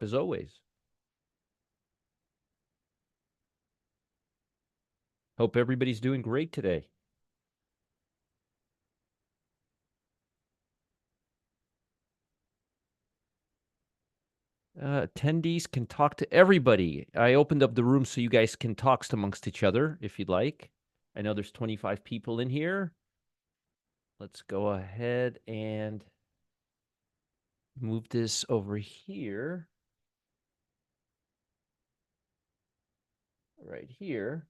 as always. Hope everybody's doing great today. Attendees can talk to everybody. I opened up the room so you guys can talk amongst each other if you'd like. I know there's 25 people in here. Let's go ahead and move this over here. Right here.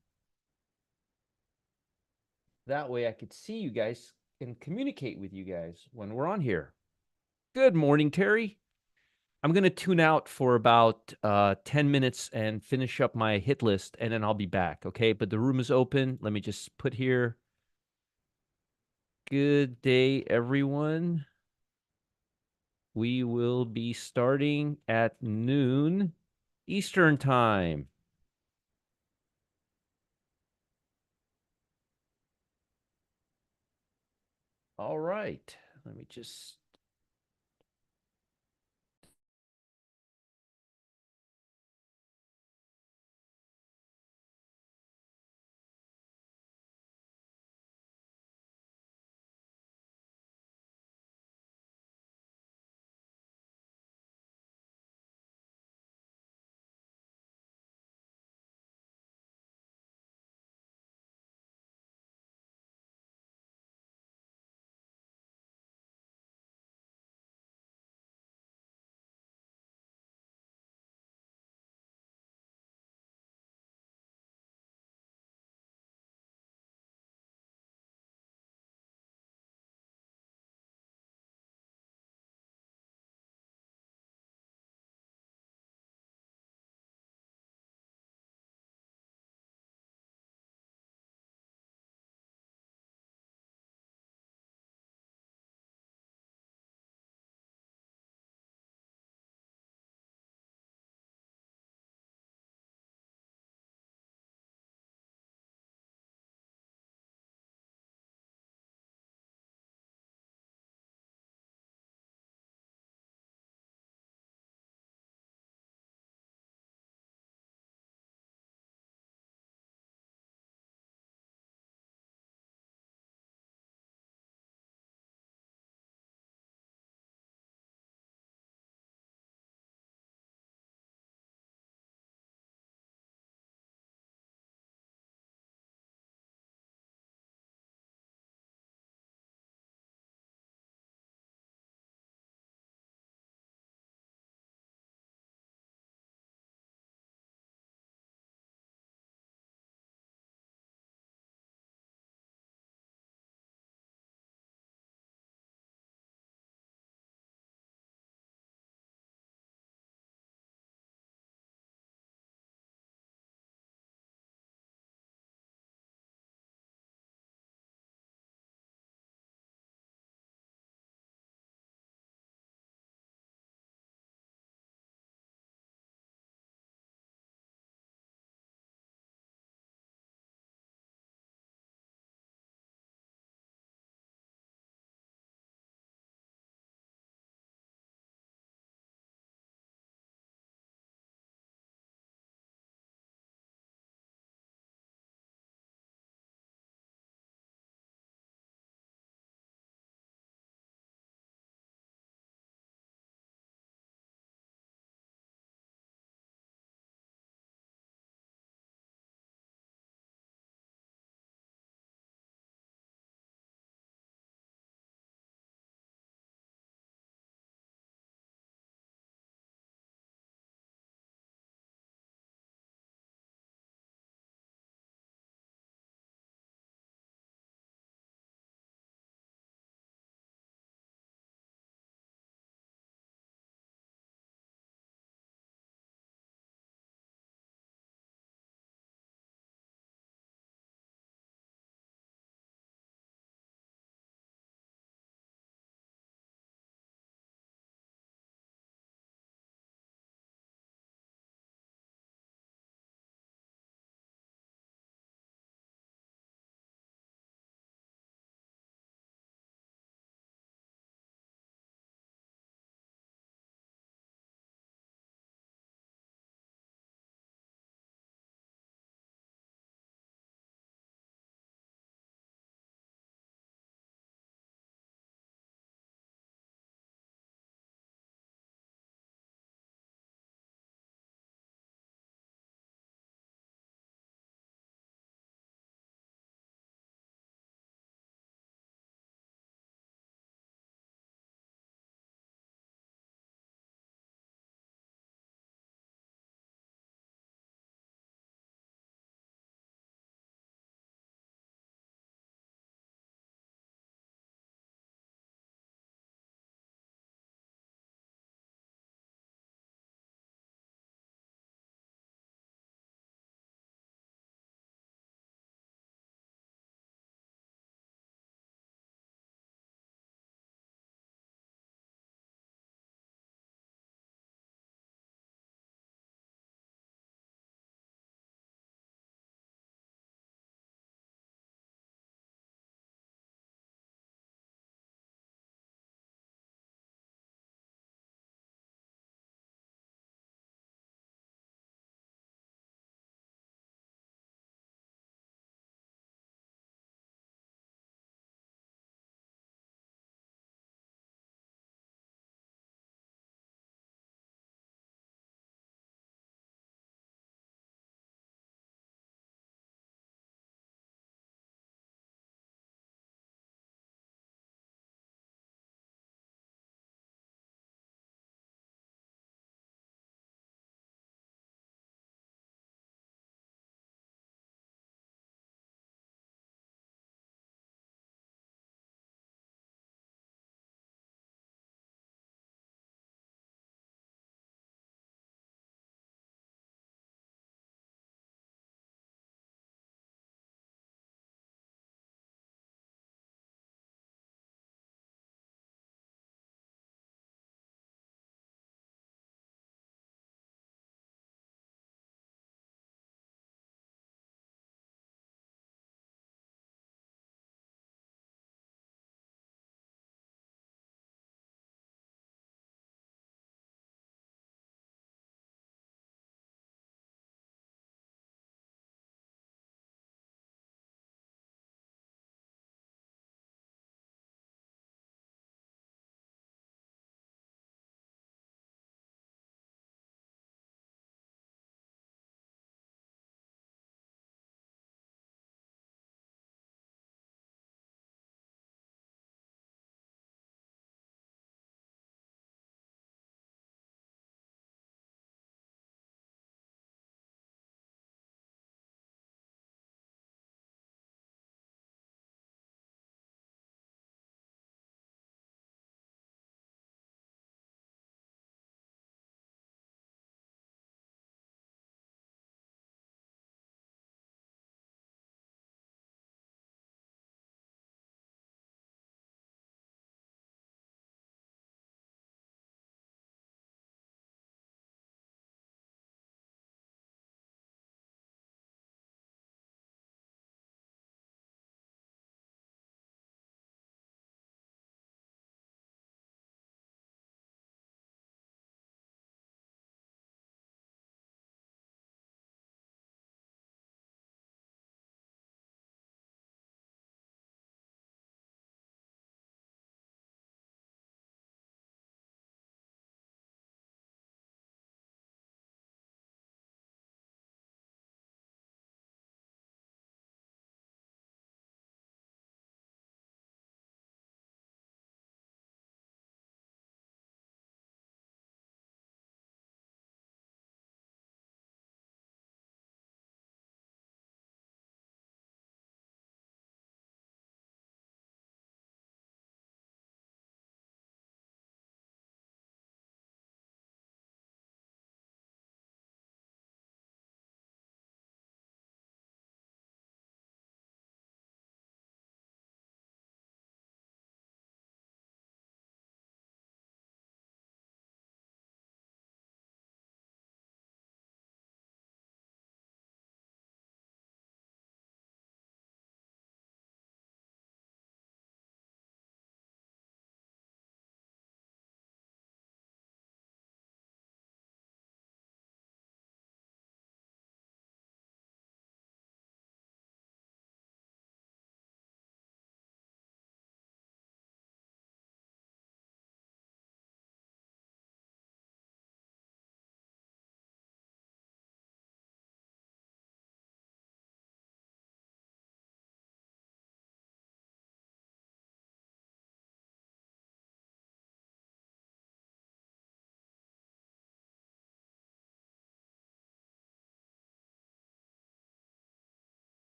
That way I could see you guys and communicate with you guys when we're on here. Good morning, Terry. I'm going to tune out for about 10 minutes and finish up my hit list, and then I'll be back, okay? But the room is open. Let me just put here. Good day, everyone. We will be starting at noon Eastern time. All right. Let me just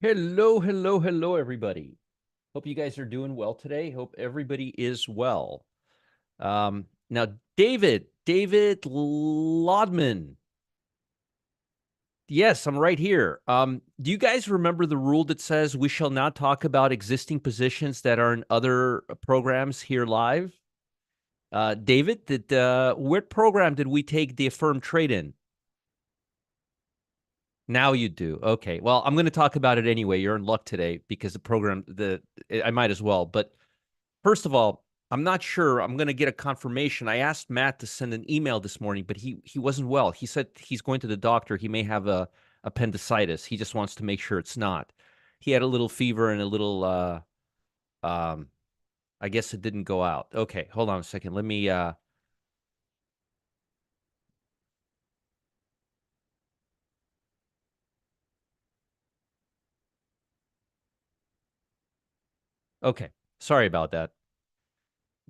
Hello, hello, hello, everybody. Hope you guys are doing well today. Hope everybody is well. Now, David Lodman. Yes, I'm right here. Do you guys remember the rule that says we shall not talk about existing positions that are in other programs here live? David, what program did we take the affirmed trade in? Now you do. Okay. Well, I'm going to talk about it anyway. You're in luck today because I might as well. But first of all, I'm not sure. I'm going to get a confirmation. I asked Matt to send an email this morning, but he wasn't well. He said he's going to the doctor. He may have a appendicitis. He just wants to make sure it's not. He had a little fever and a little um I guess it didn't go out. Okay, hold on a second. Let me okay. Sorry about that.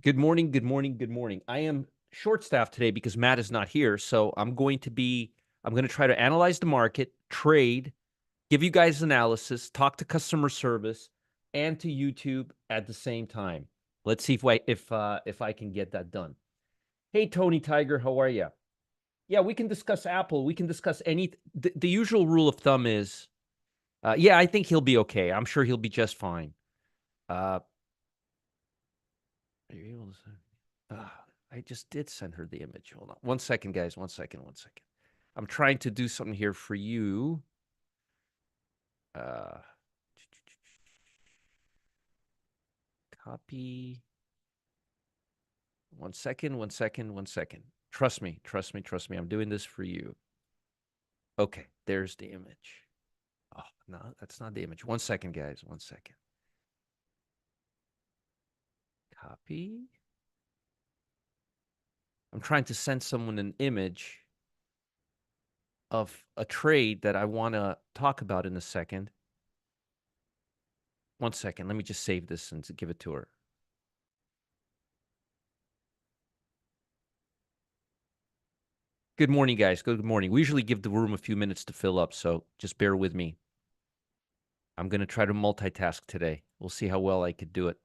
Good morning, good morning, good morning. I am short-staffed today because Matt is not here, so I'm going to try to analyze the market, trade, give you guys analysis, talk to customer service, and to YouTube at the same time. Let's see if I can get that done. Hey, Tony Tiger, how are you? Yeah, we can discuss Apple. We can discuss any. The usual rule of thumb is, yeah, I think he'll be okay. I'm sure he'll be just fine. Are you able to send? I just did send her the image. Hold on. 1 second, guys. 1 second. 1 second. I'm trying to do something here for you. Uh, copy. 1 second. 1 second. 1 second. Trust me. Trust me. Trust me. I'm doing this for you. Okay. There's the image. Oh, no, that's not the image. 1 second, guys. 1 second. Copy. I'm trying to send someone an image of a trade that I want to talk about in a second. 1 second. Let me just save this and give it to her. Good morning, guys. Good morning. We usually give the room a few minutes to fill up, so just bear with me. I'm going to try to multitask today. We'll see how well I could do it.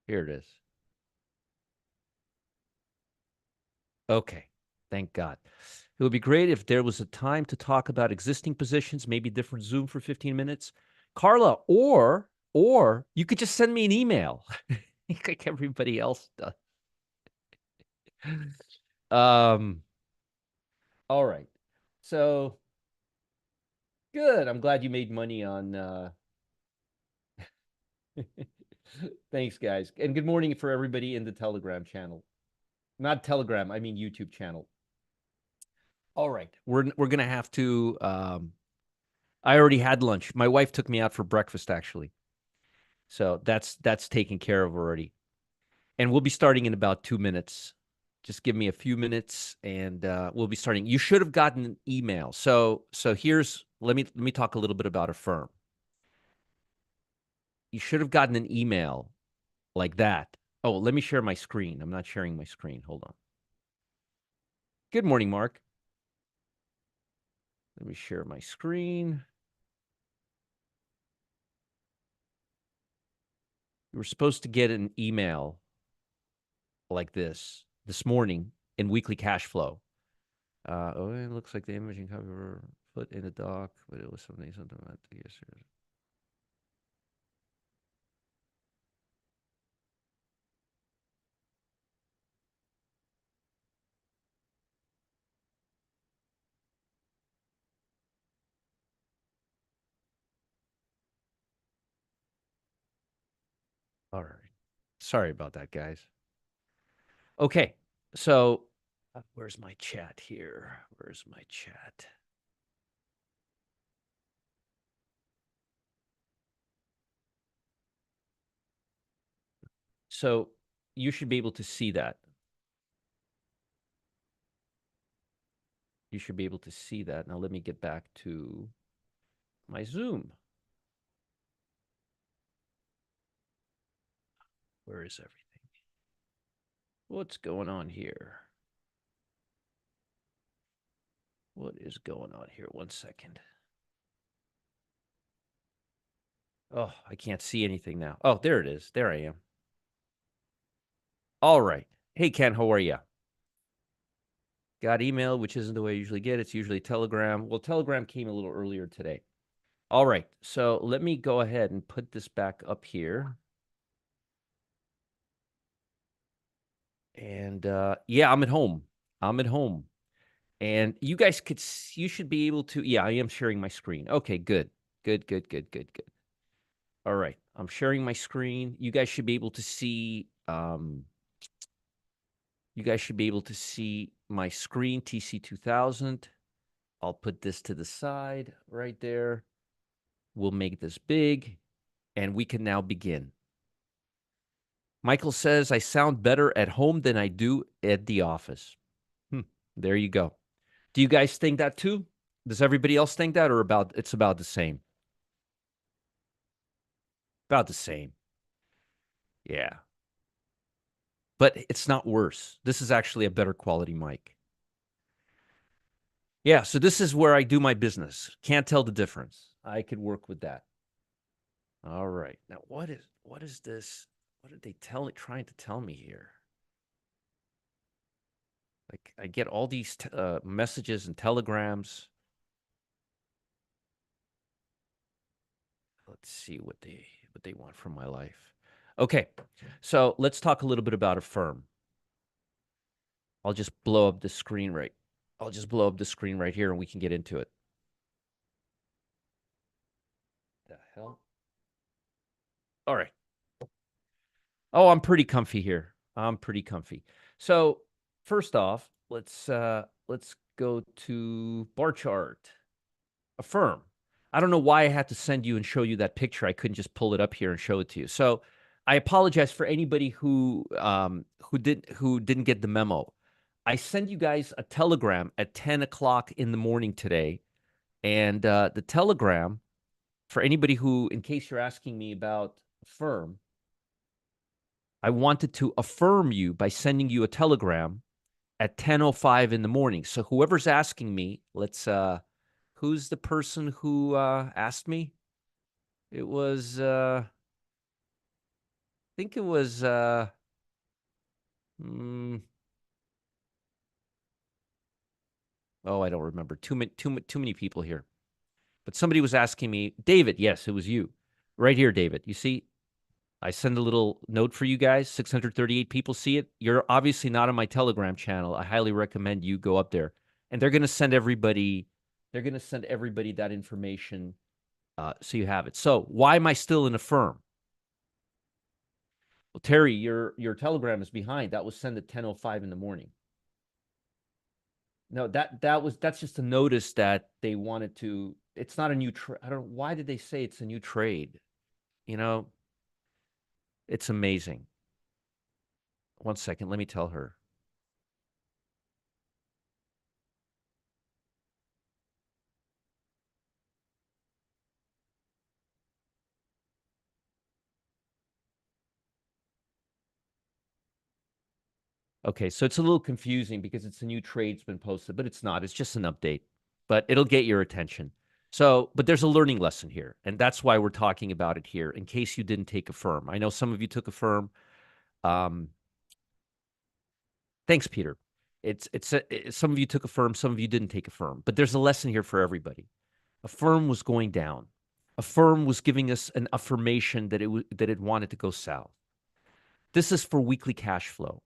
Here it is. Okay. Thank God. It would be great if there was a time to talk about existing positions, maybe different Zoom for 15 minutes. Carla, or you could just send me an email like everybody else does. Um, all right. So good. I'm glad you made money on thanks, guys. And good morning for everybody in the Telegram channel. Not Telegram, I mean YouTube channel. All right. We're gonna have to I already had lunch. My wife took me out for breakfast actually. So that's taken care of already. And we'll be starting in about 2 minutes. Just give me a few minutes and we'll be starting. You should have gotten an email. So here's let me talk a little bit about a firm. You should have gotten an email like that. Oh, let me share my screen. I'm not sharing my screen. Hold on. Good morning, Mark. Let me share my screen. You were supposed to get an email like this morning in weekly cash flow. Oh, it looks like the imaging cover put in the doc, but it was something about the yesterday. All right. Sorry about that, guys. Okay. So, where's my chat here? Where's my chat? So, you should be able to see that. You should be able to see that. Now, let me get back to my Zoom. Where is everything? What's going on here? What is going on here? 1 second. Oh, I can't see anything now. Oh, there it is. There I am. All right. Hey, Ken, how are you? Got email, which isn't the way I usually get. It's usually Telegram. Well, Telegram came a little earlier today. All right. So let me go ahead and put this back up here. And yeah, I'm at home. I'm at home. And you guys you should be able to. Yeah, I am sharing my screen. Okay, good. Good, good, good, good, good. All right. I'm sharing my screen. You guys should be able to see my screen, TC2000. I'll put this to the side right there. We'll make this big, and we can now begin. Michael says, I sound better at home than I do at the office. There you go. Do you guys think that too? Does everybody else think that, or it's about the same? About the same. Yeah. But it's not worse. This is actually a better quality mic. Yeah, so this is where I do my business. Can't tell the difference. I could work with that. All right. Now, what is this? What did they trying to tell me here? Like, I get all these messages and telegrams. Let's see what they want from my life. Okay, so let's talk a little bit about a firm. I'll just blow up the screen right. I'll just blow up the screen right here, and we can get into it. The hell? All right. Oh, I'm pretty comfy here. I'm pretty comfy. So first off, let's go to bar chart. A firm. I don't know why I had to send you and show you that picture. I couldn't just pull it up here and show it to you. So I apologize for anybody who didn't get the memo. I sent you guys a telegram at 10 o'clock in the morning today, and the telegram, for anybody who, in case you're asking me about a firm, I wanted to affirm you by sending you a telegram at 10:05 in the morning. So whoever's asking me, who's the person who asked me? It was I think it was oh, I don't remember. Too many people here. But somebody was asking me, David, yes, it was you. Right here, David. You see, I send a little note for you guys. 638 people see it. You're obviously not on my Telegram channel. I highly recommend you go up there. And they're going to send everybody that information so you have it. So why am I still in a firm? Well, Terry, your Telegram is behind. That was sent at 10:05 in the morning. No, that's just a notice that they wanted to. It's not a new trade. I don't. Why did they say it's a new trade? You know, it's amazing. 1 second, let me tell her. Okay, so it's a little confusing because it's a new trade's been posted, but it's not. It's just an update, but it'll get your attention. So, but there's a learning lesson here, and that's why we're talking about it here, in case you didn't take a firm. I know some of you took a firm. Thanks, Peter. Some of you took a firm, some of you didn't take a firm, but there's a lesson here for everybody. A firm was going down. A firm was giving us an affirmation that it wanted to go south. This is for weekly cash flow.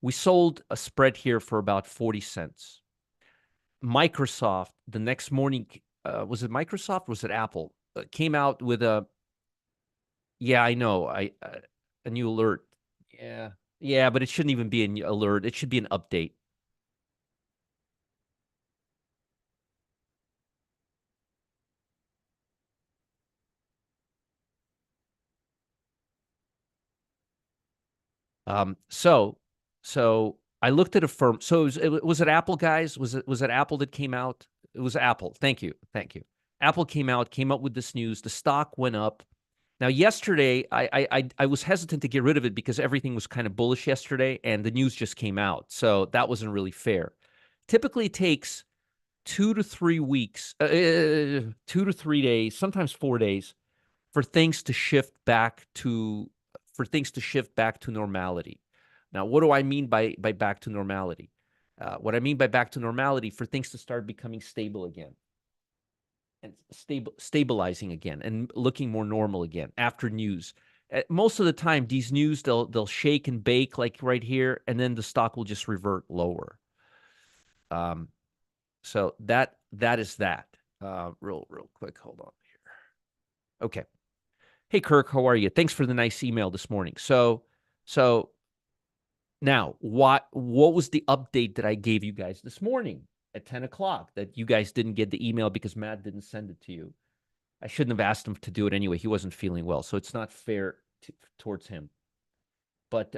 We sold a spread here for about 40 cents. Microsoft, the next morning, was it Microsoft? Was it Apple? Came out with yeah, I know, a new alert. Yeah, but it shouldn't even be an alert. It should be an update. So I looked at a firm. So was it Apple, guys? Was it Apple that came out? It was Apple. Thank you. Apple came up with this news. The stock went up. Now, yesterday, I was hesitant to get rid of it because everything was kind of bullish yesterday, and the news just came out, so that wasn't really fair. Typically, it takes 2 to 3 weeks, 2 to 3 days, sometimes 4 days, for things to shift back to normality. Now, what do I mean by back to normality? What I mean by back to normality, for things to start becoming stable again and stabilizing again and looking more normal again after news. Most of the time, these news they'll shake and bake like right here, and then the stock will just revert lower. So that is that. Real quick, hold on here. Okay. Hey Kirk, how are you? Thanks for the nice email this morning. So now what was the update that I gave you guys this morning at 10 o'clock that you guys didn't get the email because Matt didn't send it to you? I shouldn't have asked him to do it anyway. He wasn't feeling well, so it's not fair towards him. But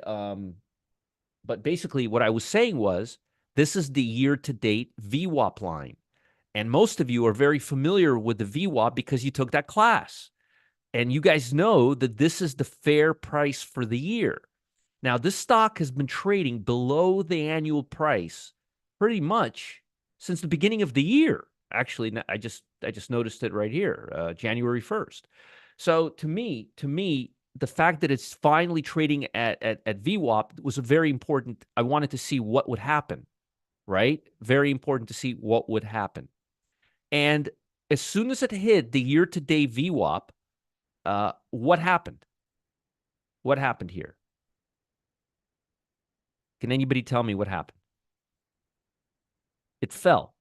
basically what I was saying was this is the year-to-date VWAP line. And most of you are very familiar with the VWAP because you took that class. And you guys know that this is the fair price for the year. Now, this stock has been trading below the annual price pretty much since the beginning of the year. Actually, I just noticed it right here, January 1st. So to me, the fact that it's finally trading at VWAP was a very important. I wanted to see what would happen, right? Very important to see what would happen. And as soon as it hit the year-to-date VWAP, what happened? What happened here? Can anybody tell me what happened? It fell.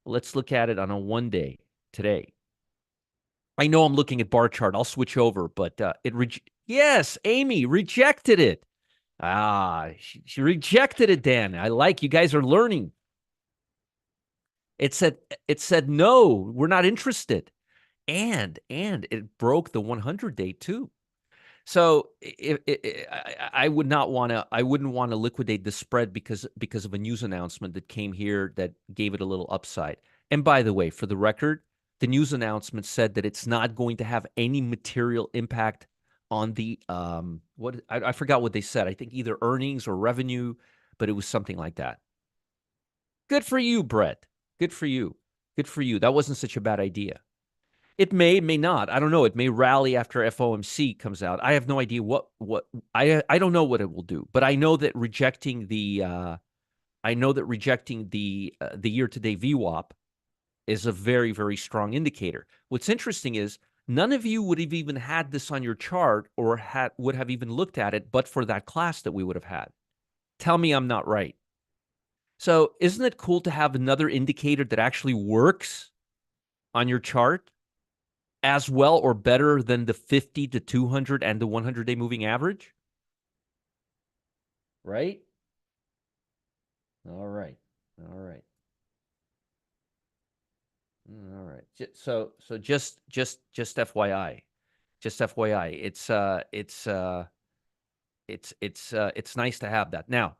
Let's look at it on a 1 day today. I know I'm looking at bar chart. I'll switch over, but yes, Amy rejected it. She rejected it, Dan. I like you guys are learning. It said no, we're not interested. And it broke the 100-day too. So I wouldn't want to liquidate the spread because of a news announcement that came here that gave it a little upside. And by the way, for the record, the news announcement said that it's not going to have any material impact on the I forgot what they said. I think either earnings or revenue, but it was something like that. Good for you, Brett. Good for you. Good for you. That wasn't such a bad idea. It may not. I don't know. It may rally after FOMC comes out. I have no idea what I don't know what it will do. But I know that rejecting the year-to-date VWAP is a very, very strong indicator. What's interesting is none of you would have even had this on your chart or would have even looked at it but for that class that we would have had. Tell me I'm not right. So isn't it cool to have another indicator that actually works on your chart as well or better than the 50, the 200, and the 100-day moving average? Right? All right. All right. All right. So just FYI. Just FYI. It's nice to have that. Now,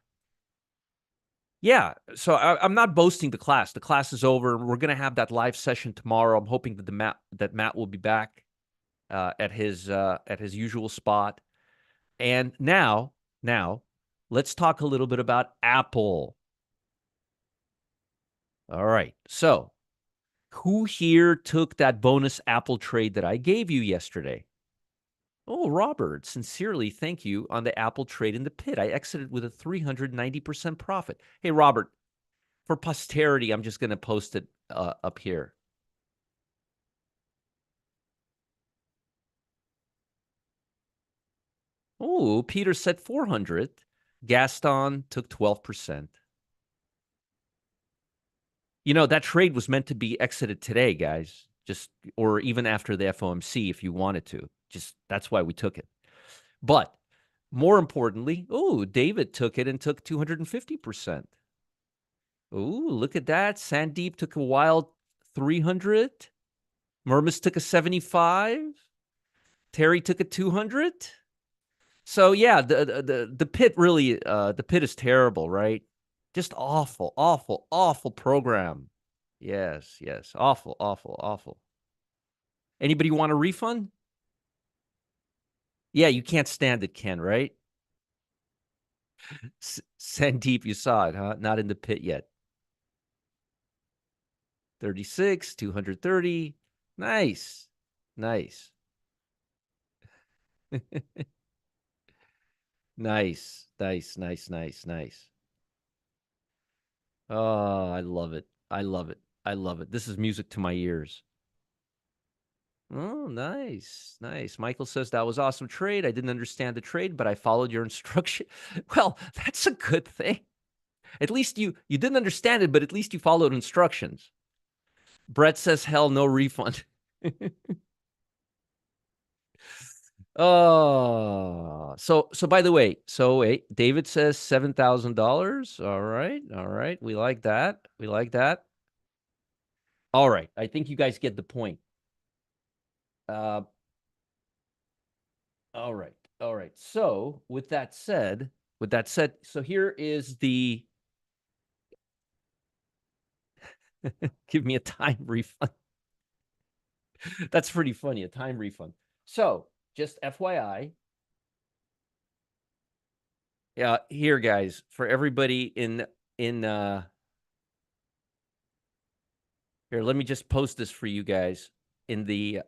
yeah, so I'm not boasting the class. The class is over. We're going to have that live session tomorrow. I'm hoping that Matt will be back at his usual spot. And now, let's talk a little bit about Apple. All right. So, who here took that bonus Apple trade that I gave you yesterday? Oh, Robert, sincerely, thank you on the Apple trade in the pit. I exited with a 390% profit. Hey, Robert, for posterity, I'm just going to post it up here. Oh, Peter said 400. Gaston took 12%. You know, that trade was meant to be exited today, guys. Or even after the FOMC if you wanted to. That's why we took it. But more importantly, David took it and took 250%. Look at that. Sandeep took a wild 300. Murmus took a 75. Terry took a 200. So yeah, the pit really the pit is terrible, right? Just awful, awful, awful program. Yes, awful, awful, awful. Anybody want a refund? Yeah, you can't stand it, Ken, right? Sandeep, you saw it, huh? Not in the pit yet. 36, 230. Nice. Nice. Nice. Nice, nice, nice, nice. Oh, I love it. I love it. I love it. This is music to my ears. Oh, nice. Nice. Michael says that was awesome trade. I didn't understand the trade, but I followed your instruction. Well, that's a good thing. At least you didn't understand it, but at least you followed instructions. Brett says hell no refund. Oh, so by the way, so wait, David says $7,000. All right, all right. We like that. We like that. All right. I think you guys get the point. Uh, all right. All right. So with that said, so here is the give me a time refund. That's pretty funny, a time refund. So just FYI, yeah, here guys, for everybody in here, let me just post this for you guys in the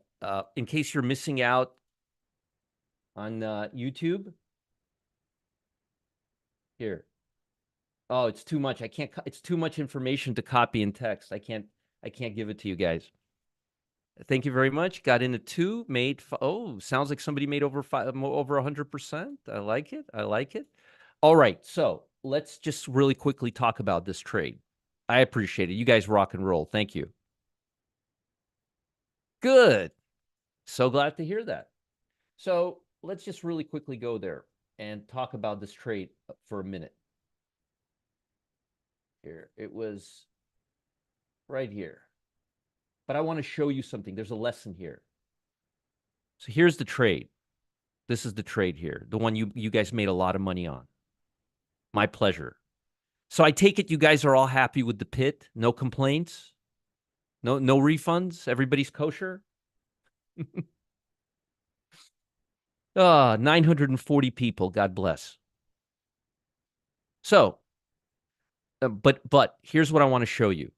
in case you're missing out on YouTube. Here. Oh, it's too much. I can't. It's too much information to copy in text. I can't give it to you guys. Thank you very much. Got in at 2. Made. Oh, sounds like somebody made over over 100%. I like it. I like it. All right. So let's just really quickly talk about this trade. I appreciate it. You guys rock and roll. Thank you. Good. So glad to hear that. So let's just really quickly go there and talk about this trade for a minute. Here, it was right here. But I want to show you something. There's a lesson here. So here's the trade. This is the trade here, the one you guys made a lot of money on. My pleasure. So I take it you guys are all happy with the pit. No complaints. No refunds. Everybody's kosher. 940 people. God bless. So, but here's what I want to show you.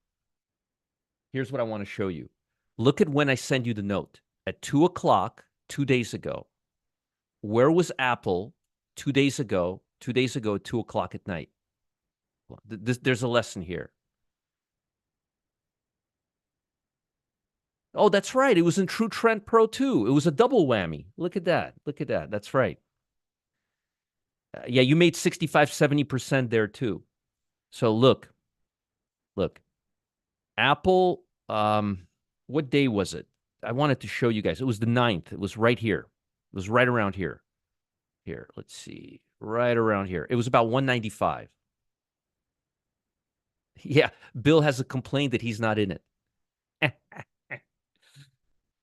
Here's what I want to show you. Look at when I send you the note at 2:00 2 days ago. Where was Apple 2 days ago? 2 days ago, at 2:00 at night. There's a lesson here. Oh, that's right. It was in True Trend Pro too. It was a double whammy. Look at that. Look at that. That's right. Yeah, you made 65, 70% there too. So look, Apple, what day was it? I wanted to show you guys. It was the 9th. It was right here. It was right around here. Here, let's see. Right around here. It was about 195. Yeah, Bill has a complaint that he's not in it.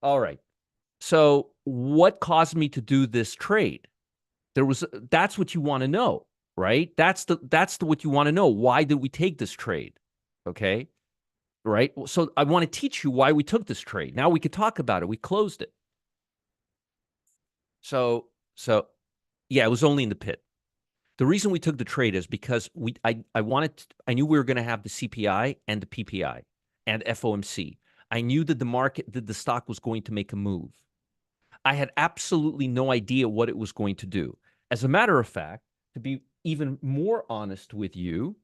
All right. So what caused me to do this trade? That's what you want to know, right? That's what you want to know. Why did we take this trade? Okay. Right. So I want to teach you why we took this trade. Now we could talk about it. We closed it. So yeah, it was only in the pit. The reason we took the trade is because I knew we were going to have the CPI and the PPI and FOMC. I knew that the stock was going to make a move. I had absolutely no idea what it was going to do. As a matter of fact, to be even more honest with you,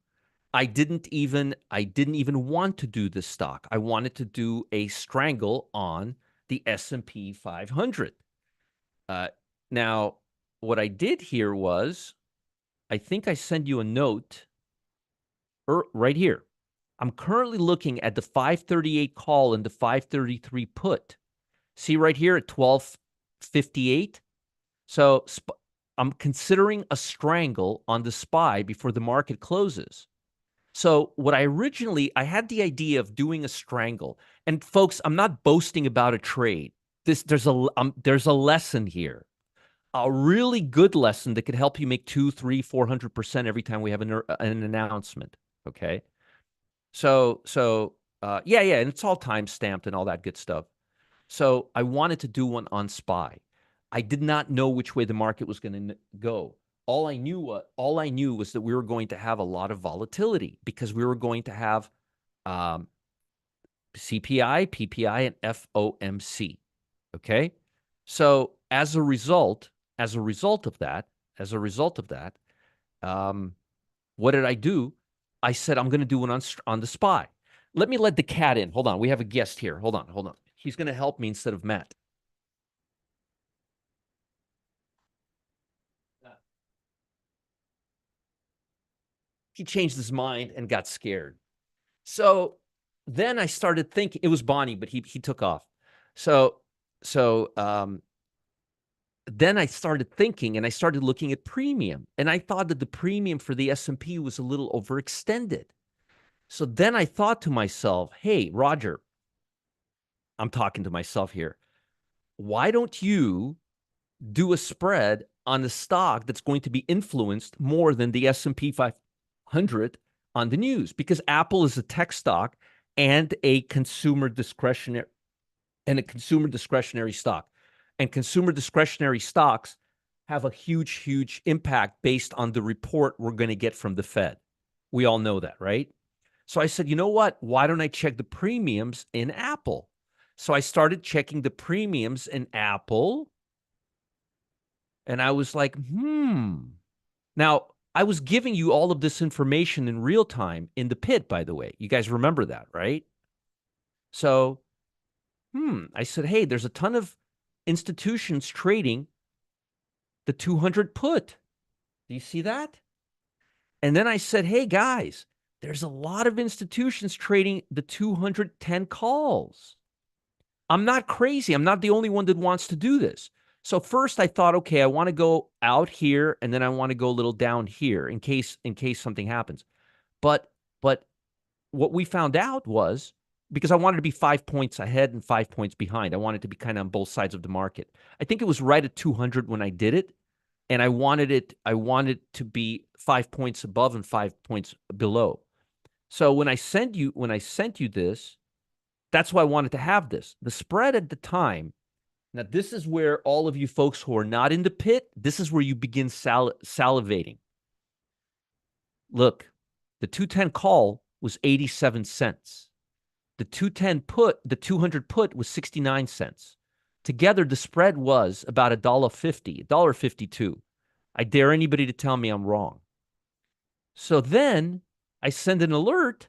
I didn't even want to do this stock. I wanted to do a strangle on the S&P 500. Now, what I did here was, I think I sent you a note right here. I'm currently looking at the 538 call and the 533 put. See right here at 1258. So I'm considering a strangle on the SPY before the market closes. So what I had the idea of doing a strangle. And folks, I'm not boasting about a trade. There's a lesson here, a really good lesson that could help you make 2, 3, 400% every time we have an announcement. Okay, so yeah, and it's all time stamped and all that good stuff. So I wanted to do one on SPY. I did not know which way the market was going to go. All I knew was that we were going to have a lot of volatility because we were going to have CPI, PPI, and FOMC. Okay, so as a result of that, what did I do? I said I'm going to do one on the SPY. Let me let the cat in. Hold on, we have a guest here. Hold on. He's going to help me instead of Matt. He changed his mind and got scared. So then I started thinking, it was Bonnie, but he took off. So then I started thinking and I started looking at premium, and I thought that the premium for the S&P was a little overextended. So then I thought to myself, hey, Roger, I'm talking to myself here. Why don't you do a spread on the stock that's going to be influenced more than the S&P 500 on the news? Because Apple is a tech stock and a consumer discretionary stock. And consumer discretionary stocks have a huge impact based on the report we're going to get from the Fed. We all know that, right? So I said, you know what? Why don't I check the premiums in Apple? So I started checking the premiums in Apple, and I was like, Now, I was giving you all of this information in real time in the pit, by the way. You guys remember that, right? So, I said, hey, there's a ton of institutions trading the 200 put. Do you see that? And then I said, hey, guys, there's a lot of institutions trading the 210 calls. I'm not crazy. I'm not the only one that wants to do this. So first I thought, okay, I want to go out here and then I want to go a little down here in case something happens. But what we found out was, because I wanted to be 5 points ahead and 5 points behind, I wanted to be kind of on both sides of the market. I think it was right at 200 when I did it, and I wanted to be 5 points above and 5 points below. So when I sent you this, that's why I wanted to have this. The spread at the time. Now, this is where all of you folks who are not in the pit, this is where you begin salivating. Look, the 210 call was 87 cents. The 200 put was 69 cents. Together, the spread was about $1.50, $1.52. I dare anybody to tell me I'm wrong. So then I send an alert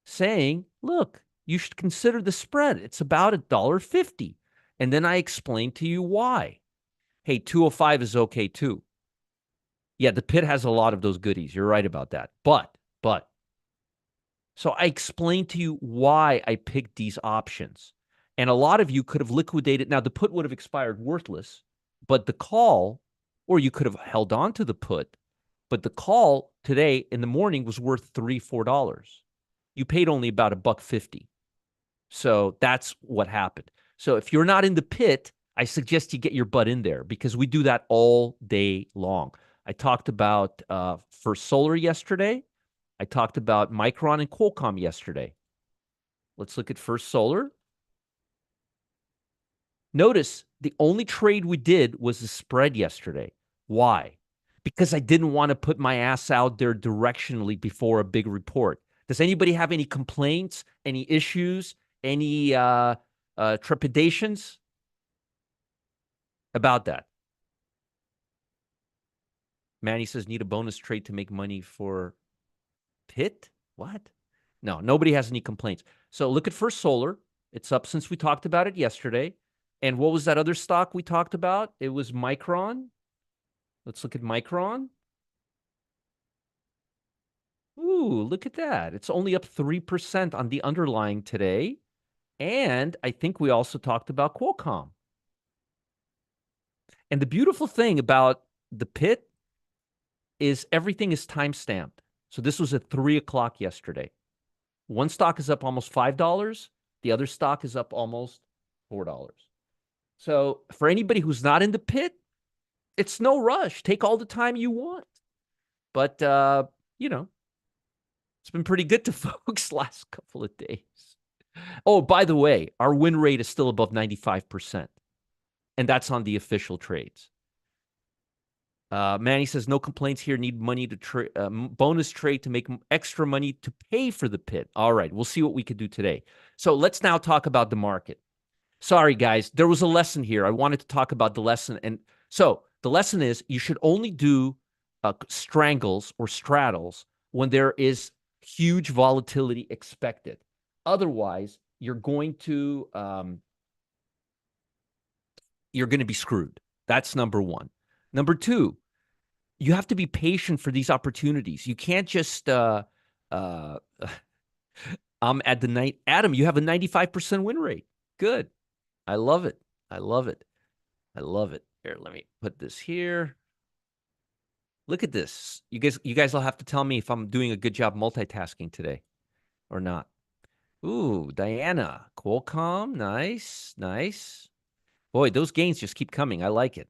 saying, look, you should consider the spread. It's about $1.50. And then I explain to you why. Hey, 205 is okay too. Yeah, the pit has a lot of those goodies. You're right about that. But, so I explained to you why I picked these options. And a lot of you could have liquidated. Now, the put would have expired worthless, but the call, or you could have held on to the put, but the call today in the morning was worth $3-4. You paid only about $1.50. So that's what happened. So if you're not in the pit, I suggest you get your butt in there because we do that all day long. I talked about First Solar yesterday. I talked about Micron and Qualcomm yesterday. Let's look at First Solar. Notice the only trade we did was the spread yesterday. Why? Because I didn't want to put my ass out there directionally before a big report. Does anybody have any complaints, any issues, any trepidations about that? Manny says, need a bonus trade to make money for pit? What? No, nobody has any complaints. So look at First Solar. It's up since we talked about it yesterday. And what was that other stock we talked about? It was Micron. Let's look at Micron. Ooh, look at that. It's only up 3% on the underlying today. And I think we also talked about Qualcomm. And the beautiful thing about the pit is everything is time-stamped. So this was at 3 o'clock yesterday. One stock is up almost $5. The other stock is up almost $4. So for anybody who's not in the pit, it's no rush. Take all the time you want. But, you know, it's been pretty good to folks last couple of days. Oh, by the way, our win rate is still above 95%. And that's on the official trades. Manny says, no complaints here. Need money to trade, bonus trade to make extra money to pay for the pit. All right, we'll see what we could do today. So let's now talk about the market. Sorry, guys, there was a lesson here. I wanted to talk about the lesson. And so the lesson is you should only do strangles or straddles when there is huge volatility expected. Otherwise, you're going to be screwed. That's number one. Number two, you have to be patient for these opportunities. You can't just I'm at the night. Adam, you have a 95% win rate. Good. I love it. I love it. I love it. Here, let me put this here. Look at this. You guys will have to tell me if I'm doing a good job multitasking today or not. Ooh, Diana, Qualcomm, nice, nice. Boy, those gains just keep coming. I like it.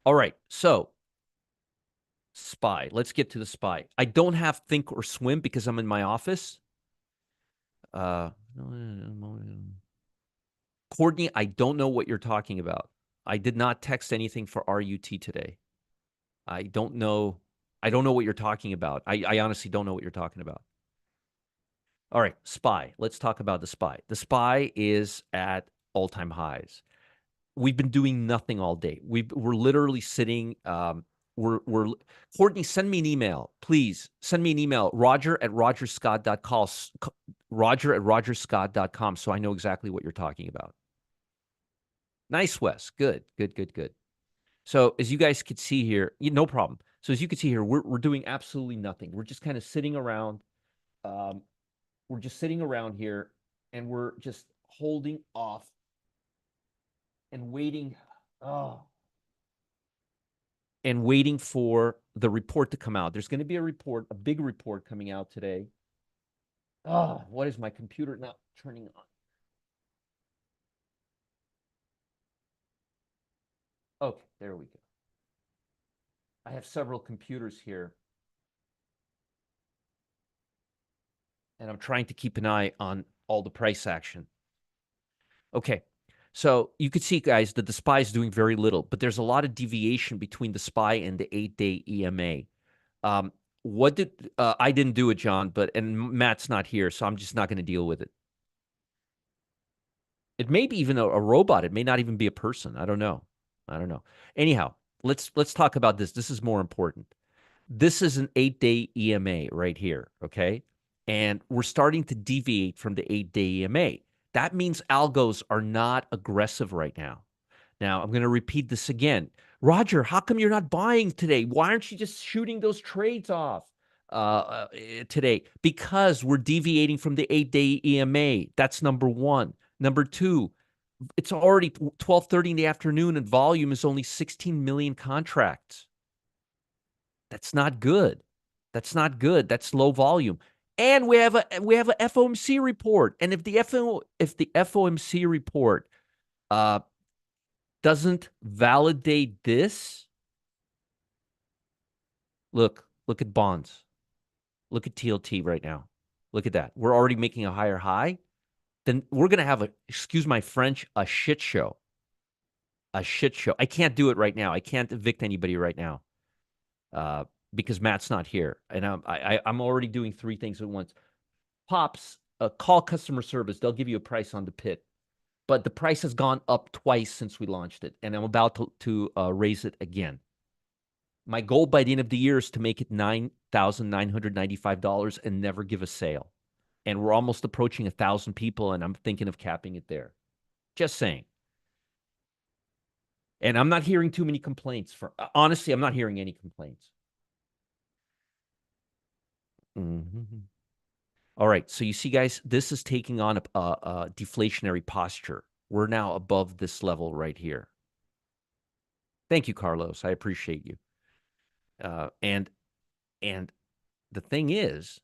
All right, so SPY. Let's get to the SPY. I don't have Think or Swim because I'm in my office. Courtney, I don't know what you're talking about. I did not text anything for RUT today. I don't know. I don't know what you're talking about. I honestly don't know what you're talking about. All right, SPY. Let's talk about the SPY. The SPY is at all-time highs. We've been doing nothing all day. We're literally sitting. Courtney, send me an email, please. Send me an email. Roger@rogerscott.com. Roger@rogerscott.com. So I know exactly what you're talking about. Nice, Wes. Good, good, good, good. So as you guys could see here, no problem. So as you can see here, we're doing absolutely nothing. We're just kind of sitting around. We're just sitting around here, and we're just holding off and waiting. And waiting for the report to come out. There's going to be a report, a big report coming out today. What is my computer not turning on? Okay, there we go. I have several computers here, and I'm trying to keep an eye on all the price action. Okay, so you could see, guys, that the SPY is doing very little, but there's a lot of deviation between the SPY and the 8-day EMA. What did I didn't do it, John, and Matt's not here, so I'm just not going to deal with it. It may be even a robot. It may not even be a person. I don't know. Anyhow, let's talk about this. This is more important. This is an 8-day EMA right here, okay? And we're starting to deviate from the 8-day EMA. That means algos are not aggressive right now. Now, I'm going to repeat this again. Roger, how come you're not buying today? Why aren't you just shooting those trades off today? Because we're deviating from the 8-day EMA. That's number one. Number two, it's already 12:30 in the afternoon and volume is only 16 million contracts. That's not good. That's not good. That's low volume. And we have a FOMC report. And if the FOMC report doesn't validate this, look at bonds. Look at TLT right now. Look at that. We're already making a higher high. Then we're going to have excuse my French, a shit show. A shit show. I can't do it right now. I can't evict anybody right now because Matt's not here. And I'm already doing three things at once. Pops, call customer service. They'll give you a price on the pit. But the price has gone up twice since we launched it, and I'm about to raise it again. My goal by the end of the year is to make it $9,995 and never give a sale. And we're almost approaching 1,000 people, and I'm thinking of capping it there. Just saying. And I'm not hearing too many complaints. Honestly, I'm not hearing any complaints. All right. So you see, guys, this is taking on a deflationary posture. We're now above this level right here. Thank you, Carlos. I appreciate you. And the thing is,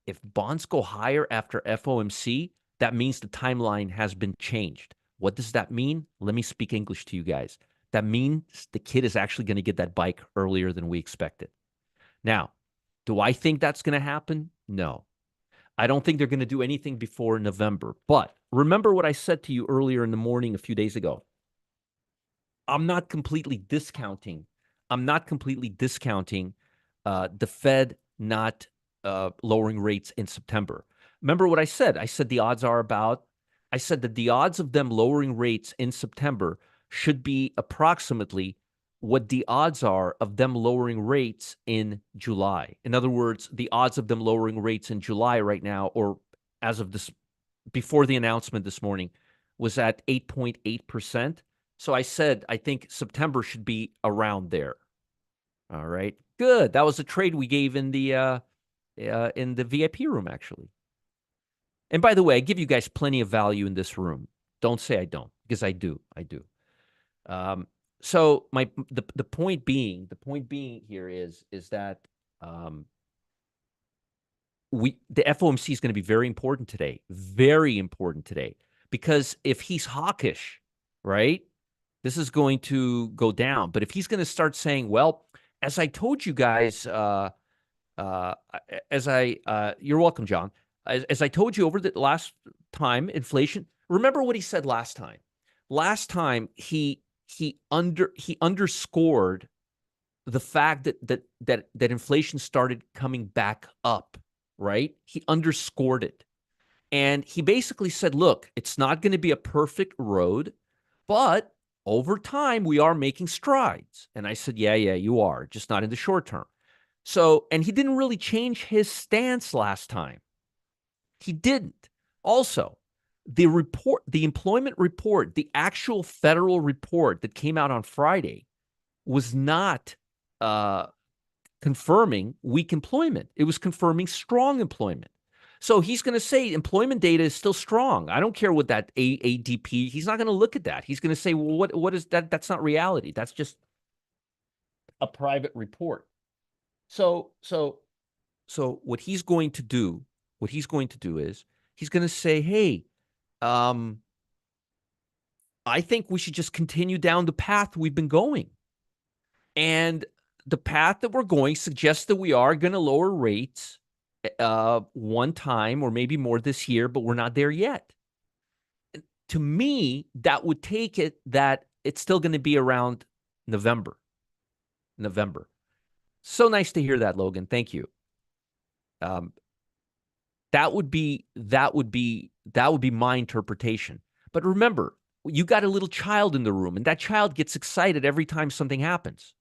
if bonds go higher after FOMC, that means the timeline has been changed. What does that mean? Let me speak English to you guys. That means the kid is actually going to get that bike earlier than we expected. Now, do I think that's going to happen? No. I don't think they're going to do anything before November. But remember what I said to you earlier in the morning a few days ago. I'm not completely discounting. I'm not completely discounting the Fed not lowering rates in September. Remember what I said? I said the odds are about. I said that the odds of them lowering rates in September should be approximately what the odds are of them lowering rates in July. In other words, the odds of them lowering rates in July right now, or as of this, before the announcement this morning, was at 8.8%. So I said, I think September should be around there. All right, good. That was a trade we gave in the VIP room, actually. And by the way, I give you guys plenty of value in this room. Don't say I don't, because I do. I do. So the point being here is that the FOMC is going to be very important today, because if he's hawkish, right, this is going to go down. But if he's going to start saying, well, as I told you guys, you're welcome, John. As I told you over the last time, inflation. Remember what he said last time. Last time he underscored the fact that inflation started coming back up. Right? He underscored it. And he basically said, look, it's not going to be a perfect road, but over time, we are making strides. And I said, yeah, you are, just not in the short term. So, and he didn't really change his stance last time. He didn't. Also, the employment report, the actual federal report that came out on Friday was not confirming weak employment. It was confirming strong employment. So he's going to say employment data is still strong. I don't care what that ADP. He's not going to look at that. He's going to say, well, what is that? That's not reality. That's just a private report. So what he's going to do is he's going to say, hey, I think we should just continue down the path we've been going. And the path that we're going suggests that we are going to lower rates one time or maybe more this year, but we're not there yet. To me, that would take it that it's still going to be around November. So nice to hear that, Logan. Thank you. That would be my interpretation. But remember, you got a little child in the room, and that child gets excited every time something happens.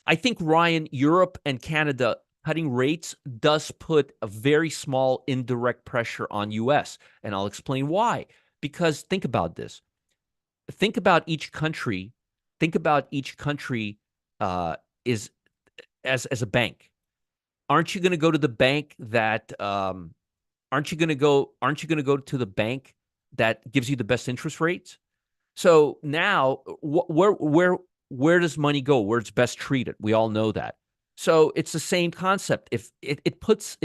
I think, Ryan, Europe and Canada cutting rates does put a very small indirect pressure on U.S., and I'll explain why. Because think about this. Think about each country. Is as a bank. Aren't you going to go to the bank that? Aren't you going to go to the bank that gives you the best interest rates? So now, where does money go? Where it's best treated? We all know that. So it's the same concept. If it puts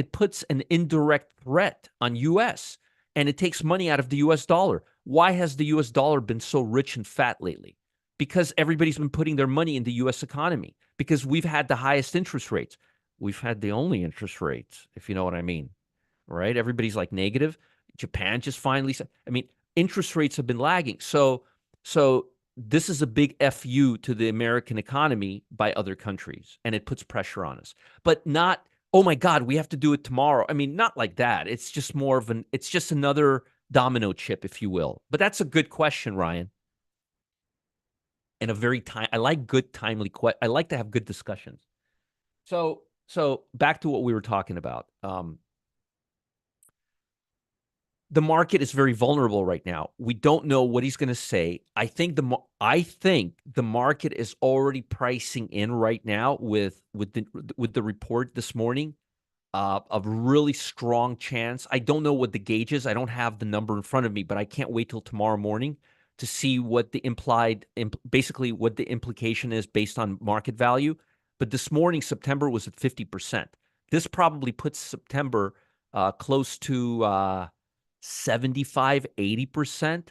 an indirect threat on U.S. and it takes money out of the U.S. dollar. Why has the U.S. dollar been so rich and fat lately? Because everybody's been putting their money in the U.S. economy. Because we've had the highest interest rates. We've had the only interest rates, if you know what I mean. Right? Everybody's like negative. Japan just finally said. I mean, interest rates have been lagging. So this is a big FU to the American economy by other countries, and it puts pressure on us. But not, oh my God, we have to do it tomorrow. I mean, not like that. It's just it's just another domino chip, if you will. But that's a good question, Ryan. And I like good, timely I like to have good discussions. So back to what we were talking about. The market is very vulnerable right now. We don't know what he's going to say. I think the market is already pricing in right now with the report this morning a really strong chance. I don't know what the gauge is. I don't have the number in front of me, but I can't wait till tomorrow morning to see what the basically what the implication is based on market value. But this morning, September was at 50%. This probably puts September close to 75, 80%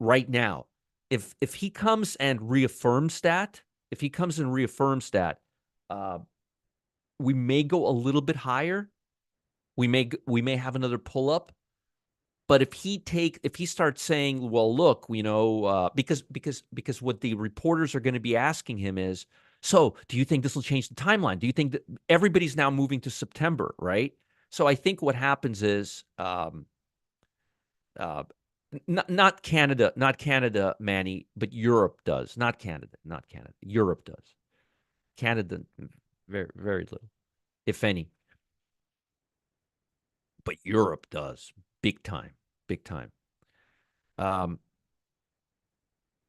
right now. If he comes and reaffirms that, we may go a little bit higher. We may have another pull up, But if he starts saying, well, look, because what the reporters are going to be asking him is, so do you think this will change the timeline? Do you think that everybody's now moving to September, right? So I think what happens is, uh, not Canada, Manny, but Europe does. Not Canada. Europe does. Canada, very, very little, if any. But Europe does, big time, big time.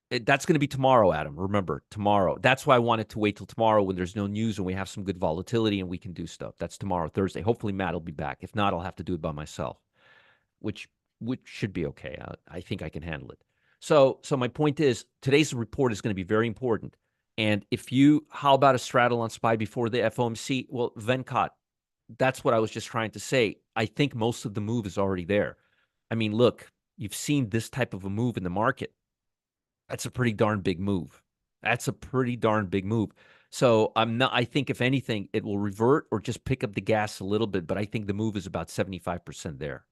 That's going to be tomorrow, Adam. Remember, tomorrow. That's why I wanted to wait till tomorrow when there's no news and we have some good volatility and we can do stuff. That's tomorrow, Thursday. Hopefully, Matt will be back. If not, I'll have to do it by myself, which should be okay. I think I can handle it. So my point is, today's report is going to be very important. And how about a straddle on SPY before the FOMC? Well, Venkat, that's what I was just trying to say. I think most of the move is already there. I mean, look, you've seen this type of a move in the market. That's a pretty darn big move. So I think if anything, it will revert or just pick up the gas a little bit, but I think the move is about 75% there.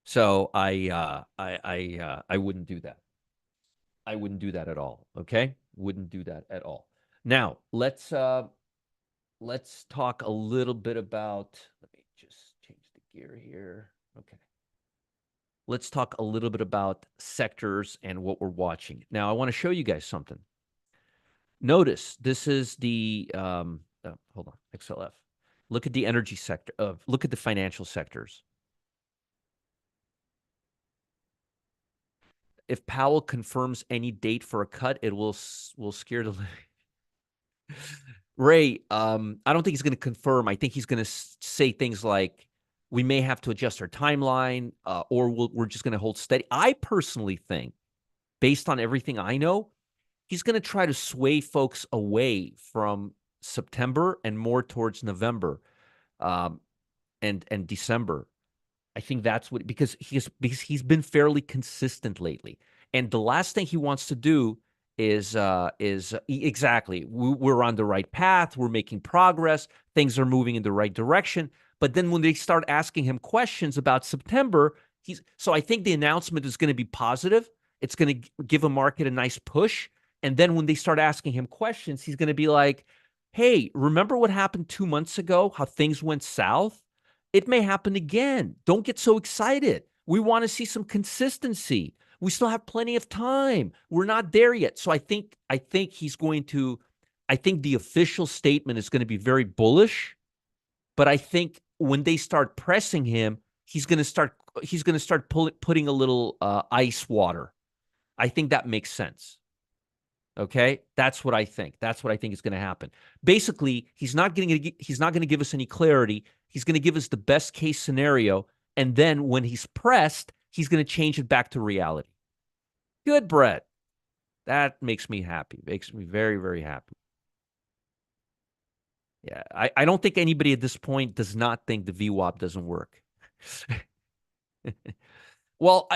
So I wouldn't do that. I wouldn't do that at all. Okay? Wouldn't do that at all. Now, let's talk a little bit about, let me just change the gear here. Okay. Let's talk a little bit about sectors and what we're watching. Now, I want to show you guys something. Notice this is the, hold on, XLF. Look at the energy sector. Look at the financial sectors. If Powell confirms any date for a cut, it will scare the Ray, I don't think he's going to confirm. I think he's going to say things like, we may have to adjust our timeline, or we're just going to hold steady. I personally think, based on everything I know, he's going to try to sway folks away from September and more towards November and December. I think that's what, because he's been fairly consistent lately. And the last thing he wants to do is exactly, we're on the right path, we're making progress, things are moving in the right direction. But then when they start asking him questions about September, so I think the announcement is going to be positive. It's going to give a market a nice push. And then when they start asking him questions, he's going to be like, hey, remember what happened 2 months ago, how things went south? It may happen again. Don't get so excited. We want to see some consistency. We still have plenty of time. We're not there yet. So I think he's going to, I think the official statement is going to be very bullish, but I think when they start pressing him, he's going to start putting a little ice water. I think that makes sense. Okay, that's what I think. That's what I think is going to happen. Basically, he's not going to give us any clarity. He's going to give us the best case scenario, and then when he's pressed, he's going to change it back to reality. Good, Brett. That makes me happy. Makes me very, very happy. Yeah, I don't think anybody at this point does not think the VWAP doesn't work. Well,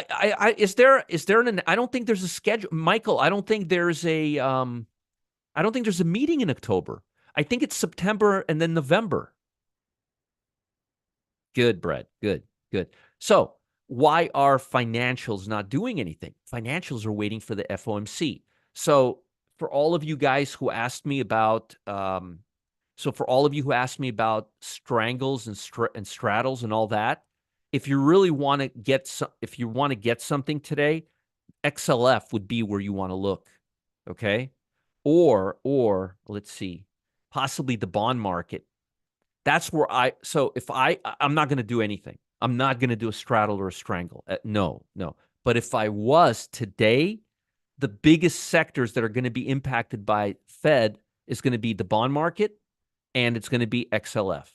is there an, I don't think there's a schedule, Michael. I don't think there's a meeting in October. I think it's September and then November. Good, Brett. Good. So why are financials not doing anything? Financials are waiting for the FOMC. So for all of you guys who asked me about, strangles and straddles and all that, if you really want to get something today, XLF would be where you want to look, okay? Or let's see, possibly the bond market. That's where I'm not going to do anything. I'm not going to do a straddle or a strangle. No. But if I was today, the biggest sectors that are going to be impacted by Fed is going to be the bond market and it's going to be XLF.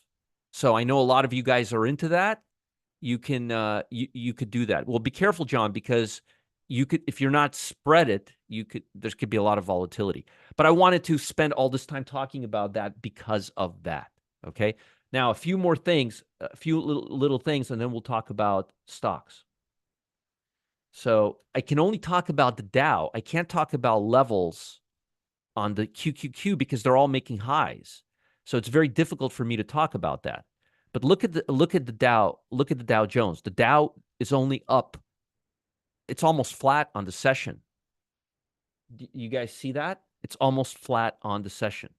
So I know a lot of you guys are into that. You can you could do that. Well, be careful, John, because you could, if you're not spread it, there could be a lot of volatility. But I wanted to spend all this time talking about that because of that. Okay. Now, a few more things, a few little things, and then we'll talk about stocks. So I can only talk about the Dow. I can't talk about levels on the QQQ because they're all making highs. So it's very difficult for me to talk about that. But look at the Dow. Look at the Dow Jones. The Dow is only up. It's almost flat on the session. You guys see that? It's almost flat on the session.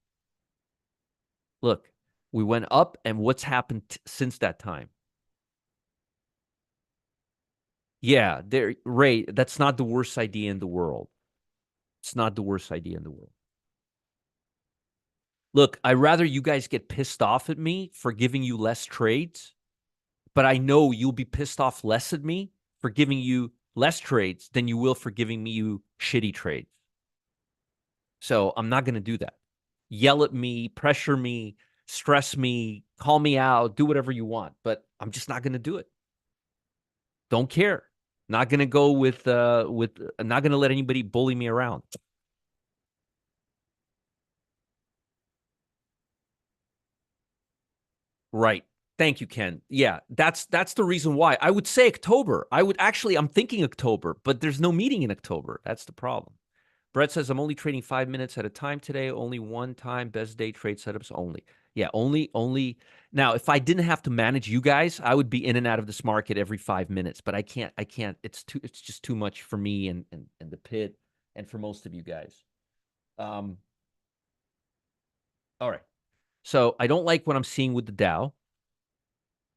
Look, we went up, and what's happened since that time? Yeah, Ray, that's not the worst idea in the world. It's not the worst idea in the world. Look, I'd rather you guys get pissed off at me for giving you less trades, but I know you'll be pissed off less at me for giving you less trades than you will for giving me you shitty trades. So I'm not going to do that. Yell at me, pressure me, stress me, call me out, do whatever you want, but I'm just not going to do it. Don't care. Not going to go with I'm not going to let anybody bully me around. Right. Thank you, Ken. Yeah, that's the reason why. I would say October. I'm thinking October, but there's no meeting in October. That's the problem. Brett says, I'm only trading 5 minutes at a time today. Only one time, best day trade setups only. Yeah, only. Now, if I didn't have to manage you guys, I would be in and out of this market every 5 minutes, but I can't. It's just too much for me and the pit and for most of you guys. All right. So I don't like what I'm seeing with the Dow.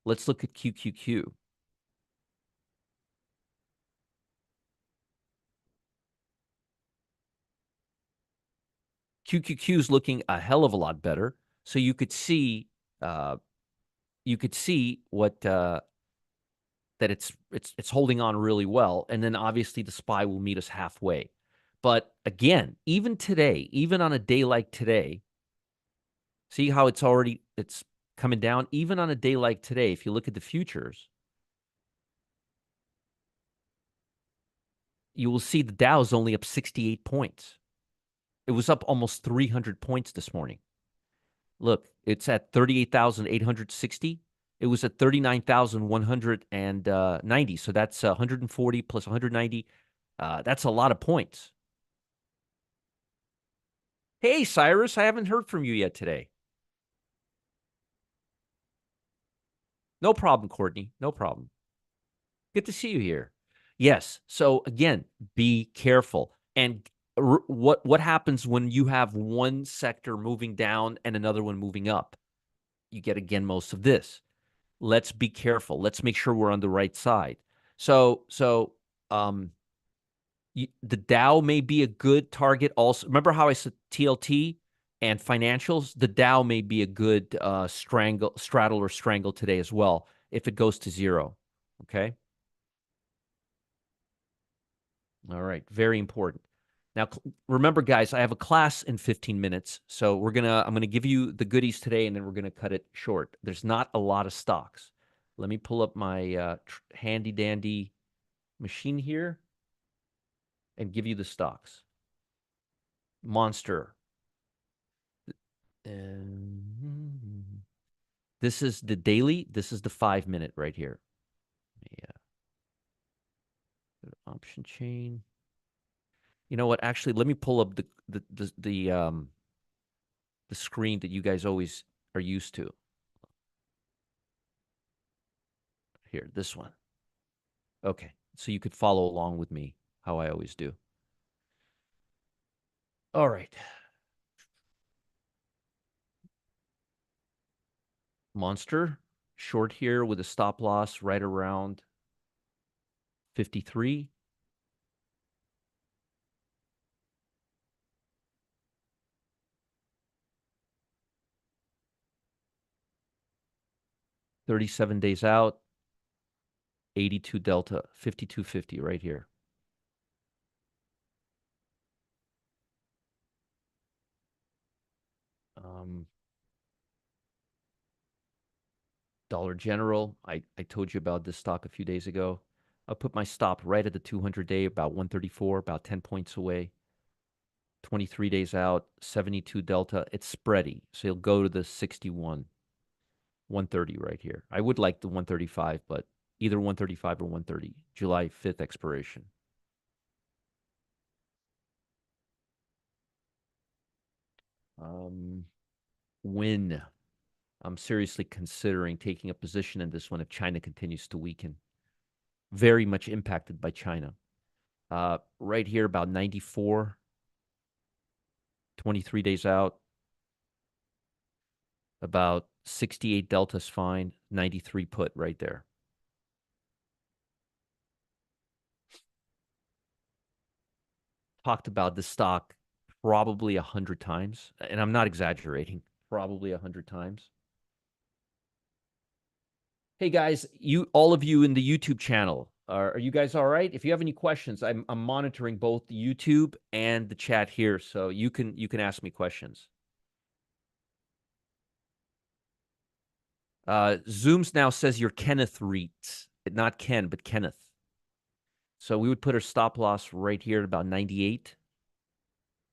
Let's look at QQQ. QQQ is looking a hell of a lot better. So you could see what that it's holding on really well, and then obviously the SPY will meet us halfway. But again, even today, even on a day like today, see how it's coming down. Even on a day like today, if you look at the futures, you will see the Dow is only up 68 points. It was up almost 300 points this morning. Look, it's at 38,860. It was at 39,190. So that's 140 plus 190. That's a lot of points. Hey, Cyrus, I haven't heard from you yet today. No problem, Courtney. No problem. Good to see you here. Yes. So again, be careful. And what happens when you have one sector moving down and another one moving up? You get again most of this. Let's be careful. Let's make sure we're on the right side. So the Dow may be a good target. Also, remember how I said TLT and financials? The Dow may be a good straddle or strangle today as well if it goes to zero. Okay. All right. Very important. Now, remember, guys, I have a class in 15 minutes, so I'm gonna give you the goodies today, and then we're gonna cut it short. There's not a lot of stocks. Let me pull up my handy dandy machine here and give you the stocks. Monster. This is the daily. This is the 5 minute right here. Yeah. Option chain. You know what? Actually, let me pull up the screen that you guys always are used to. Here, this one. Okay. So you could follow along with me how I always do. All right. Monster short here with a stop loss right around 53. $37 days out, 82 delta, 52.50 right here. Dollar General, I told you about this stock a few days ago. I'll put my stop right at the 200-day, about 134, about 10 points away. 23 days out, 72 delta. It's spready, so you'll go to the 61, 130 right here. I would like the 135, but either 135 or 130. July 5th expiration. When I'm seriously considering taking a position in this one if China continues to weaken. very much impacted by China. Right here, about 94, 23 days out, about 68 delta's fine, 93 put right there. Talked about the stock probably 100 times, and I'm not exaggerating, probably 100 times. Hey guys, all of you in the YouTube channel, are you guys all right? If you have any questions, I'm monitoring both the YouTube and the chat here, so you can ask me questions. Zooms now says you're Kenneth Reitz, not Ken, but Kenneth. So we would put our stop loss right here at about 98.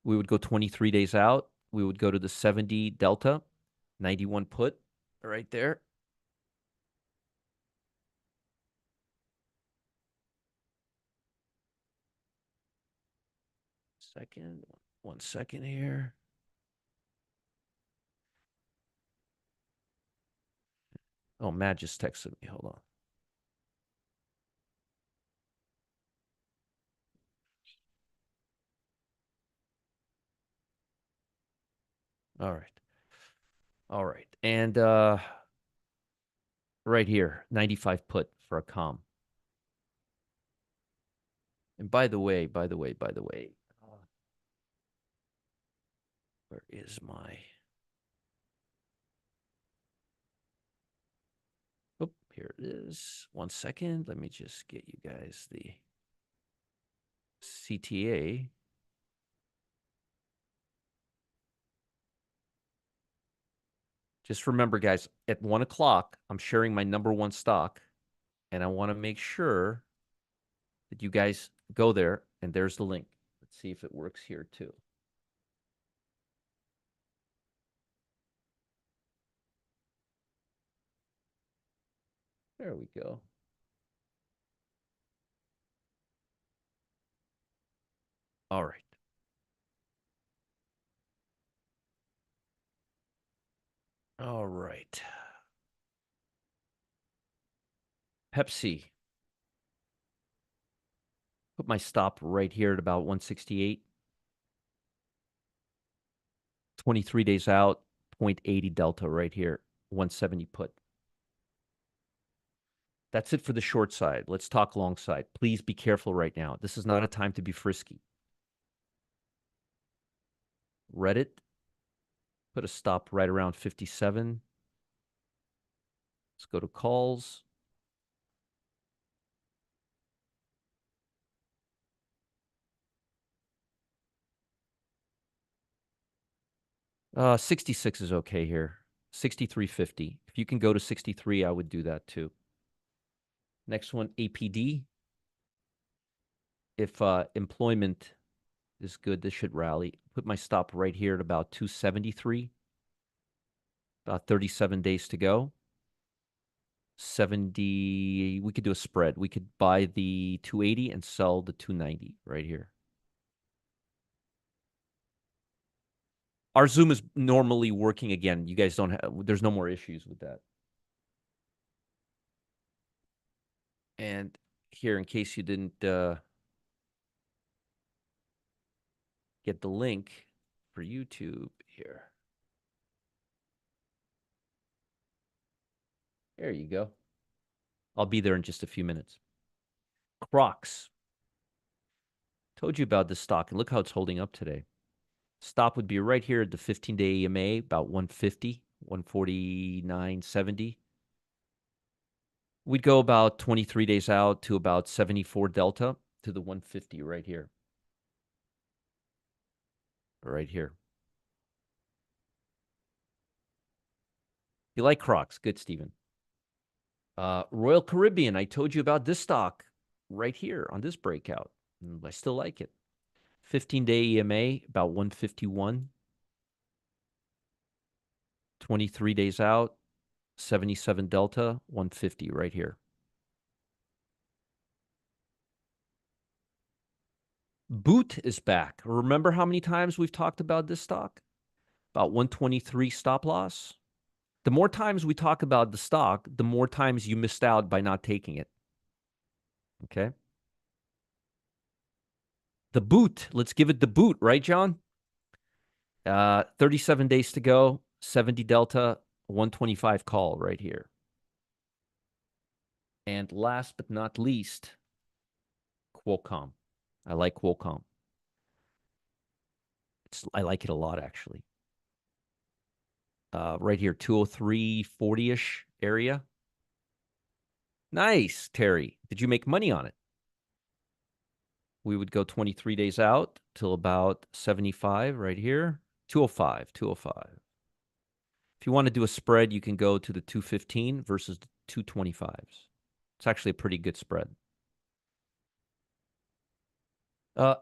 We would go 23 days out. We would go to the 70 delta, 91 put right there. One second here. Oh, Matt just texted me. Hold on. All right. All right. And right here, 95 put for a com. And by the way, where is my... Oh, here it is. 1 second. Let me just get you guys the CTA. Just remember, guys, at 1 o'clock, I'm sharing my number one stock, and I want to make sure that you guys go there, and there's the link. Let's see if it works here too. There we go. All right. All right. Pepsi. Put my stop right here at about 168. 23 days out, 0.80 delta right here, 170 put. That's it for the short side. Let's talk long side. Please be careful right now. This is not a time to be frisky. Reddit. Put a stop right around 57. Let's go to calls. Uh, 66 is okay here. 63.50. If you can go to 63, I would do that too. Next one, APD. If employment is good, this should rally. Put my stop right here at about 273. About 37 days to go. 70, we could do a spread. We could buy the 280 and sell the 290 right here. Our Zoom is normally working again. You guys don't have, there's no more issues with that. And here, in case you didn't get the link for YouTube here. There you go. I'll be there in just a few minutes. Crocs. Told you about this stock, and look how it's holding up today. Stop would be right here at the 15-day EMA, about 150, 149.70. We'd go about 23 days out to about 74 delta to the 150 right here. Right here. You like Crocs? Good, Stephen. Royal Caribbean, I told you about this stock right here on this breakout. I still like it. 15-day EMA, about 151. 23 days out, 77 delta, 150 right here. Boot is back. Remember how many times we've talked about this stock? About 123 stop loss. The more times we talk about the stock, the more times you missed out by not taking it. Okay. The boot. Let's give it the boot, right, John? 37 days to go, 70 delta, 125 call right here. And last but not least, Qualcomm. I like Qualcomm. I like it a lot, actually. Right here, 203.40-ish area. Nice, Terry. Did you make money on it? We would go 23 days out till about 75 right here. 205, 205. If you want to do a spread, you can go to the 215 versus the 225s. It's actually a pretty good spread.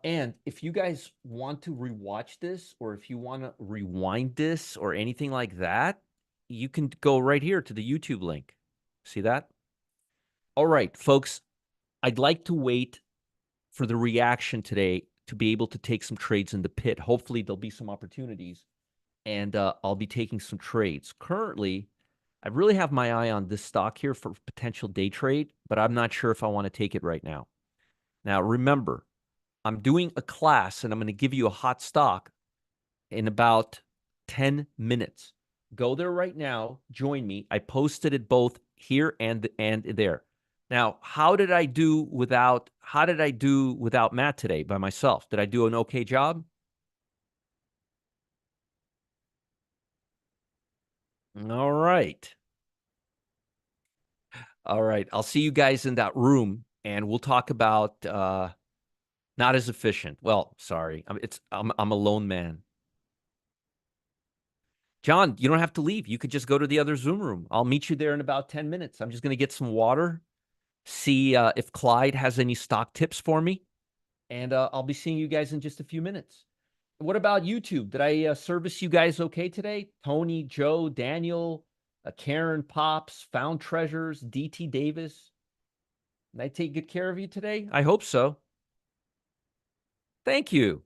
And if you guys want to rewatch this, or if you want to rewind this or anything like that, you can go right here to the YouTube link. See that? All right, folks, I'd like to wait for the reaction today to be able to take some trades in the pit. Hopefully there'll be some opportunities, and I'll be taking some trades. Currently, I really have my eye on this stock here for potential day trade, but I'm not sure if I want to take it right now. Now, remember, I'm doing a class, and I'm going to give you a hot stock in about 10 minutes. Go there right now. Join me. I posted it both here and there. Now, how did I do without Matt today by myself? Did I do an okay job? All right. All right. I'll see you guys in that room, and we'll talk about not as efficient. Well, sorry. I'm a lone man. John, you don't have to leave. You could just go to the other Zoom room. I'll meet you there in about 10 minutes. I'm just going to get some water, see if Clyde has any stock tips for me, and I'll be seeing you guys in just a few minutes. What about YouTube? Did I service you guys okay today? Tony, Joe, Daniel, Karen, Pops, Found Treasures, DT Davis. Did I take good care of you today? I hope so. Thank you.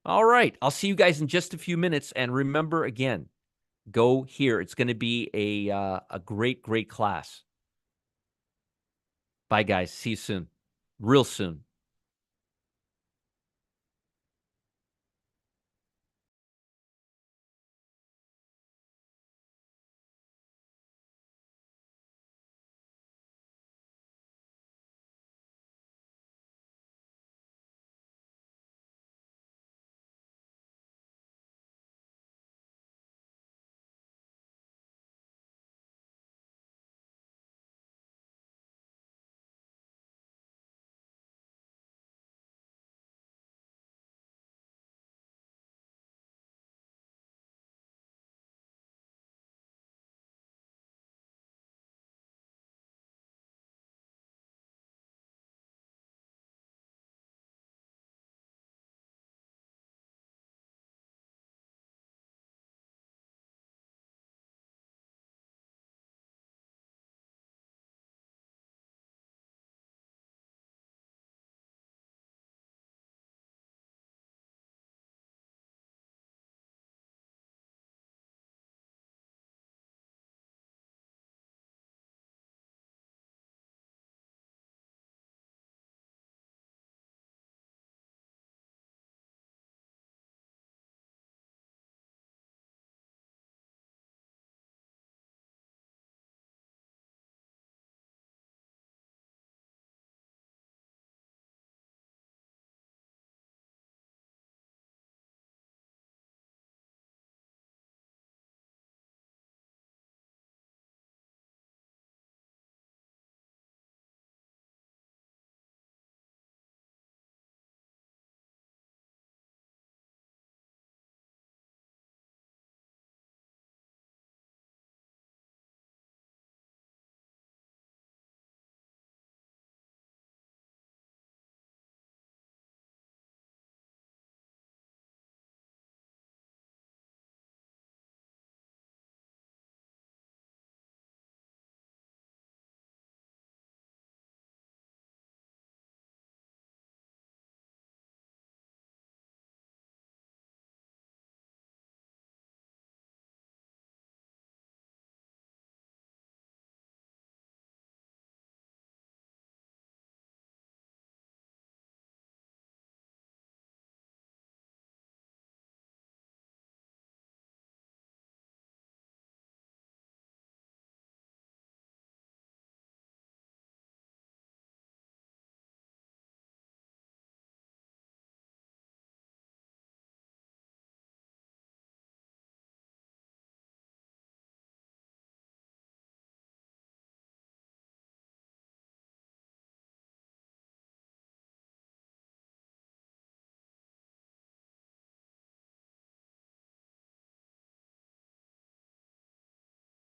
All right. I'll see you guys in just a few minutes. And remember, again, go here. It's going to be a great, great class. Bye, guys. See you soon. Real soon.